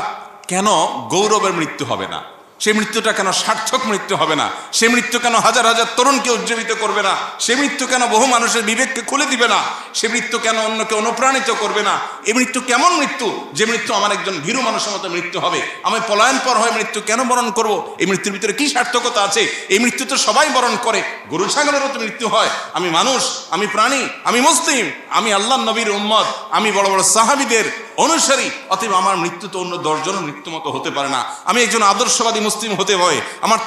কেন গৌরবের মৃত্যু হবে না? সে মৃত্যুটা কেন সার্থক মৃত্যু হবে না? সে মৃত্যু কেন হাজার হাজার তরুণকে উজ্জীবিত করবে না? সে মৃত্যু কেন বহু মানুষের বিবেককে খুলে দিবে না? সে মৃত্যু কেন অন্যকে অনুপ্রাণিত করবে না? এই মৃত্যু কেমন মৃত্যু, যে মৃত্যু আমার একজন ভীরু মানুষের মতো মৃত্যু হবে? আমি পলায়ন পর হয়ে মৃত্যু কেন বরণ করব? এই মৃত্যুর ভিতরে কি সার্থকতা আছে? এই মৃত্যু তো সবাই বরণ করে, গরু ছাগলেরও তো মৃত্যু হয়। আমি মানুষ, আমি প্রাণী, আমি মুসলিম, আমি আল্লাহ নবীর উম্মত, আমি বড় বড় সাহাবীদের অনুসারী। অতএব আমার মৃত্যু তো অন্য 10 জনের মৃত্যু মতো হতে পারে না। আমি একজন আদর্শবাদী মুসলিম হতে হয়। আমার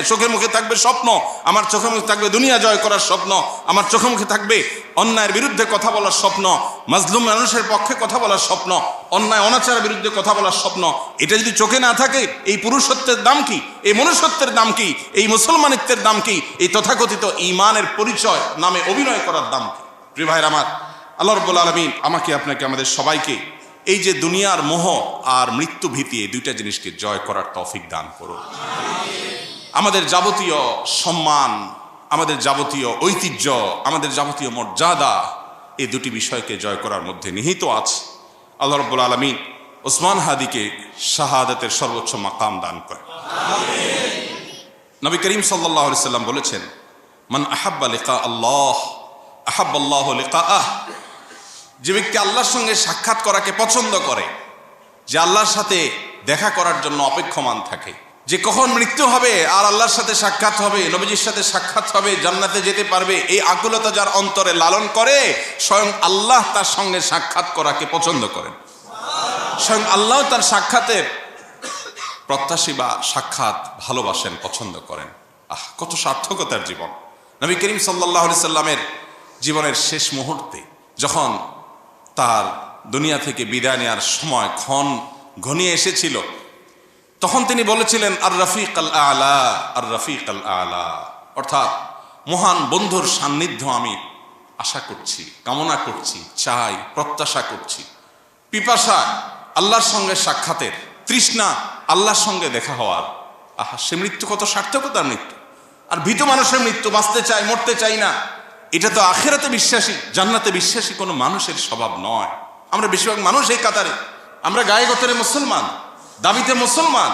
চোখের মুখে থাকবে স্বপ্ন, আমার চোখের মুখে থাকবে দুনিয়া জয় করার স্বপ্ন, আমার চোখে মুখে থাকবে অন্যায়ের বিরুদ্ধে কথা বলার স্বপ্ন, মাজলুম মানুষের পক্ষে কথা বলার স্বপ্ন, অন্যায় অনাচারের বিরুদ্ধে কথা বলার স্বপ্ন। এটা যদি চোখে না থাকে, এই পুরুষত্বের দাম কি? এই মনুষ্যত্বের দাম কি? এই মুসলমানিত্বের দাম কি? এই তথাকথিত ঈমানের পরিচয় নামে অভিনয় করার দাম কি? প্রিয় ভাইরা আমার, আল্লাহ রাব্বুল আলামিন আমাকে, আপনাকে, আমাদের সবাইকে এই যে দুনিয়ার মোহ আর মৃত্যু ভীতি, এই দুইটা জিনিসকে জয় করার তৌফিক দান করুন। আমাদের যাবতীয় সম্মান, আমাদের যাবতীয় ঐতিহ্য, আমাদের যাবতীয় মর্যাদা, এই দুটি বিষয়কে জয় করার মধ্যে নিহিত আছে। আল্লাহ রাব্বুল আলামিন ওসমান হাদিকে শাহাদাতের সর্বোচ্চ মাকাম দান করেন। নবী করিম সাল্লাল্লাহু আলাইহি সাল্লাম বলেছেন, মান আহাব্বা লিকা আল্লাহ আহাব্বাল্লাহু লিকাআহ। যে ব্যক্তি আল্লাহর সঙ্গে সাক্ষাৎ করাকে পছন্দ করে, যে আল্লাহর সাথে দেখা করার জন্য অপেক্ষমান থাকে, যে কখন মৃত্যু হবে আর আল্লাহর সাথে সাক্ষাৎ হবে, নবীজির সাথে সাক্ষাৎ হবে, জান্নাতে যেতে পারবে, এই আকুলতা যার অন্তরে লালন করে, স্বয়ং আল্লাহ তার সঙ্গে সাক্ষাৎ করাকে পছন্দ করেন। স্বয়ং আল্লাহ তার সাক্ষাতের প্রত্যাশী বা সাক্ষাৎ ভালোবাসেন, পছন্দ করেন। কত সার্থকতার জীবন! নবী করিম সাল্লাল্লাহু আলাইহি সাল্লামের জীবনের শেষ মুহূর্তে যখন তার দুনিয়া থেকে বিদায় নেওয়ার সময় ক্ষণ ঘনিয়ে এসেছিল, তখন তিনি বলেছিলেন, আর রফিক আল আলা, আর রফিক আল আলা, অর্থাৎ মহান বন্ধুর সান্নিধ্য আমি আশা করছি, কামনা করছি, চাই, প্রত্যাশা করছি। পিপাসা আল্লাহর সঙ্গে সাক্ষাতের, তৃষ্ণা আল্লাহর সঙ্গে দেখা হওয়ার। সে মৃত্যু কত সার্থকতার মৃত্যু! আর ভীত মানুষের মৃত্যু, বাঁচতে চাই, মরতে চাই না, এটা তো আখিরাতে বিশ্বাসী, জান্নাতে বিশ্বাসী কোনো মানুষের স্বভাব নয়। আমরা বেশিরভাগ মানুষ এই কাতারে, আমরা গায়ে গতরে মুসলমান, দাবিতে মুসলমান,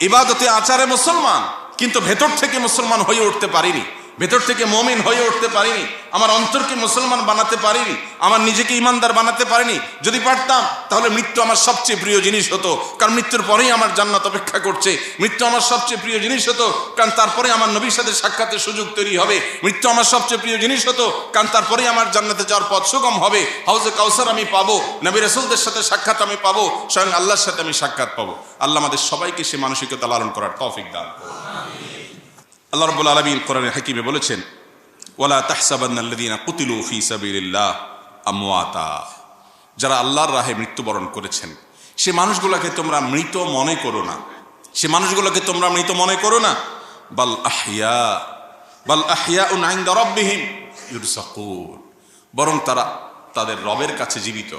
ইবাদতে আচারে মুসলমান, কিন্তু ভেতর থেকে মুসলমান হয়ে উঠতে পারিনি, ভেতর থেকে মুমিন হয়ে উঠতে পারিনি, আমার অন্তরকে মুসলমান বানাতে পারিনি, আমার নিজেকে ইমানদার বানাতে পারিনি। যদি পারতাম তাহলে মৃত্যু আমার সবচেয়ে প্রিয় জিনিস হতো, কারণ মৃত্যুর পরেই আমার জান্নাত অপেক্ষা করছে। মৃত্যু আমার সবচেয়ে প্রিয় জিনিস হতো, কারণ তারপরে আমার নবীর সাথে সাক্ষাতের সুযোগ তৈরি হবে। মৃত্যু আমার সবচেয়ে প্রিয় জিনিস হতো, কারণ তারপরেই আমার জান্নাতে যাওয়ার পথ সুগম হবে। হাউজে কাউসার আমি পাবো, নবী রাসূলদের সাথে সাক্ষাৎ আমি পাবো, স্বয়ং আল্লাহর সাথে আমি সাক্ষাৎ পাবো। আল্লাহ আমাদের সবাইকে সে মানসিকতা লালন করার তৌফিক দান করুন। আল্লাহ রাব্বুল আলামিন কোরআনে হাকিমে বলেছেন, ওয়ালা তাহসাবান্নাল্লাযীনা কুতিলু ফী সাবিলিল্লাহ আমওয়াতা। যারা আল্লাহর রাহে মৃত্যুবরণ করেছেন, সে মানুষগুলোকে তোমরা মৃত মনে করো না, সে মানুষগুলোকে তোমরা মৃত মনে করো না। বাল আহইয়াউন ইনদা রাব্বিহিম ইরযাকুন, বরং তারা তাদের রবের কাছে জীবিত।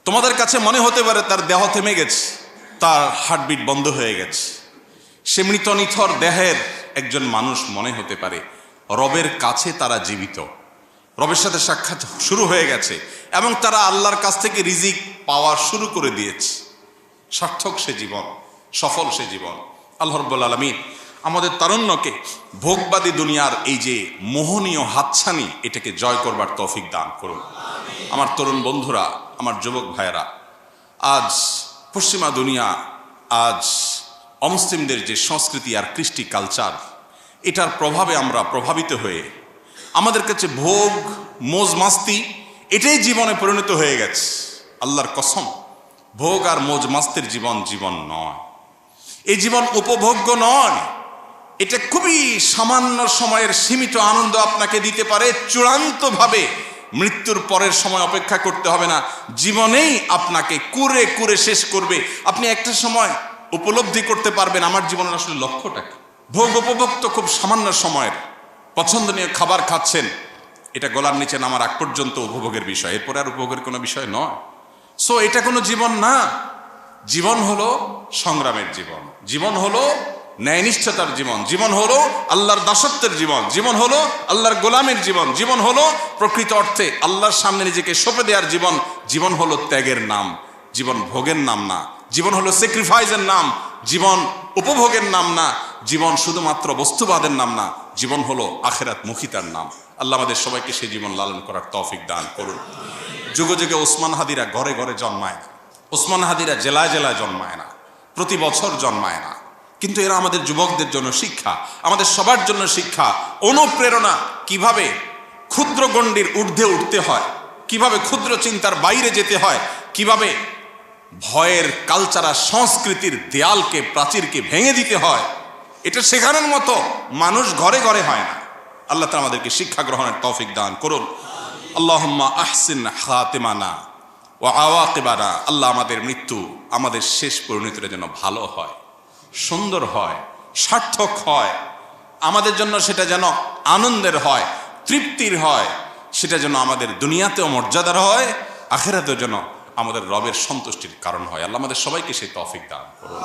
তোমাদের কাছে মনে হতে পারে তার দেহ থেমে গেছে, তার হার্টবিট বন্ধ হয়ে গেছে। সে মৃত নিথর দেহের একজন মানুষ মনে হতে পারে, রবের কাছে তারা জীবিত, রবের সাথে সাক্ষাৎ শুরু হয়ে গেছে এবং তারা আল্লাহর কাছ থেকে রিজিক পাওয়া শুরু করে দিয়েছে। সার্থক সে জীবন, সফল সে জীবন। আল্লাহ রাব্বুল আলামিন আমাদের তারুণ্যকে ভোগবাদী দুনিয়ার এই যে মোহনীয় হাতছানি, এটাকে জয় করবার তৌফিক দান করুন। আমার তরুণ বন্ধুরা, আমার যুবক ভাইয়েরা, আজ পশ্চিমা দুনিয়া, আজ অমুসলিমদের যে সংস্কৃতি আর কৃষ্টি কালচার, এটার প্রভাবে আমরা প্রভাবিত হয়ে আমাদের কাছে ভোগ, মোজ মাস্তি এটাই জীবনে পরিণত হয়ে গেছে। আল্লাহর কসম, ভোগ আর মোজ মাস্তির জীবন জীবন নয়, এই জীবন উপভোগ্য নয়। এটা খুবই সামান্য সময়ের সীমিত আনন্দ আপনাকে দিতে পারে, চূড়ান্তভাবে মৃত্যুর পরের সময় অপেক্ষা করতে হবে না, জীবনেই আপনাকে কুরে কুরে শেষ করবে। আপনি একটা সময় উপলব্ধি করতে পারবেন আমার জীবনের আসলে লক্ষ্যটা কি। ভোগ উপভোগ তো খুব সামান্য সময়ের, পছন্দনীয় খাবার খাচ্ছেন, এটা গলার নিচে নামার আগ পর্যন্ত উপভোগের বিষয়, এরপরে আর উপভোগের কোনো বিষয় নয়। সো এটা কোনো জীবন না। জীবন হলো সংগ্রামের জীবন, জীবন হলো ন্যায়নিষ্ঠতার জীবন, জীবন হলো আল্লাহর দাসত্বের জীবন, জীবন হলো আল্লাহর গোলামের জীবন, জীবন হলো প্রকৃত অর্থে আল্লাহর সামনে নিজেকে সঁপে দেওয়ার জীবন। জীবন হলো ত্যাগের নাম, জীবন ভোগের নাম না। জীবন হলো স্যাক্রিফাইসের নাম, জীবন উপভোগের নাম না। জীবন শুধুমাত্র বস্তুবাদের নাম না, জীবন হলো আখিরাত মুখিতার নাম। আল্লাহ আমাদের সবাইকে সেই জীবন লালন করার তৌফিক দান করুন। যুগে যুগে ওসমান হাদিরা ঘরে ঘরে জন্মায় না, ওসমান হাদিরা জেলায় জেলায় জন্মায় না, প্রতি বছর জন্মায় না, কিন্তু এরা আমাদের যুবকদের জন্য শিক্ষা, আমাদের সবার জন্য শিক্ষা, অনুপ্রেরণা। কিভাবে ক্ষুদ্র গণ্ডির ঊর্ধ্বে উঠতে হয়, কিভাবে ক্ষুদ্র চিন্তার বাইরে যেতে হয়, কিভাবে ভয়ের কালচারাল সংস্কৃতির দেয়ালকে প্রাচীরকে ভেঙে দিতে হয়, এটা শেখানোর মতো মানুষ ঘরে ঘরে হয় না। আল্লাহ তাআলা আমাদেরকে শিক্ষা গ্রহণের তৌফিক দান করুন। আল্লাহুম্মা আহসিন খাতিমানা ওয়া আওয়াকিবানা। আল্লাহ আমাদের মৃত্যু, আমাদের শেষ পরিণতিটা যেন ভালো হয়, সুন্দর হয়, সার্থক হয়, আমাদের জন্য সেটা যেন আনন্দের হয়, তৃপ্তির হয়, সেটা যেন আমাদের দুনিয়াতেও মর্যাদার হয়, আখিরাতেও যেন আমাদের রবের সন্তুষ্টির কারণ হয়। আল্লাহ আমাদের সবাইকে সেই তৌফিক দান করুন।